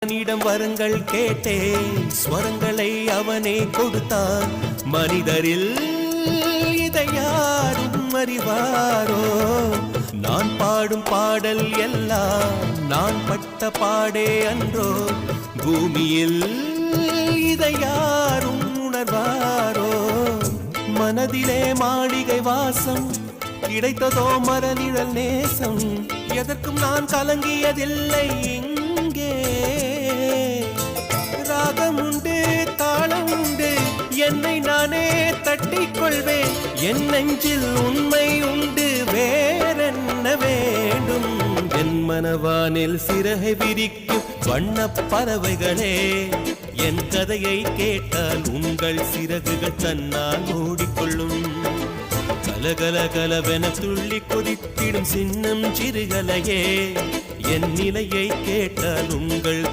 அவனிடம் வரங்கள் கேட்டேன், ஸ்வரங்களை அவனே கொடுத்தான். மனிதரில் இதை யாரும் அறிவாரோ? நான் பாடும் பாடல் எல்லாம் நான் பட்ட பாடே அன்றோ? பூமியில் இதை யாரும் உணர்வாரோ? மனதிலே மாளிகை வாசம், கிடைத்ததோ மரநிழல் நேசம். எதற்கும் நான் கலங்கியதில்லை. இங்கே ராகம் உண்டு, தாளம் உண்டு, என்னை நானே தட்டிக் கொள்வேன். என் நெஞ்சில் உண்மை உண்டு, வேறென்ன வேண்டும்? என் மனவானில் சிறகை விரிக்கும் வண்ணப் பறவைகளே, என் கதையை கேட்டால் உங்கள் சிறகுகள் தன்னால் மூடிக்கொள்ளும். கலகல கலவென துள்ளி கொதித்திடும் சின்னம் சிறுகலையே, என் நிலையை கேட்டால் உங்கள்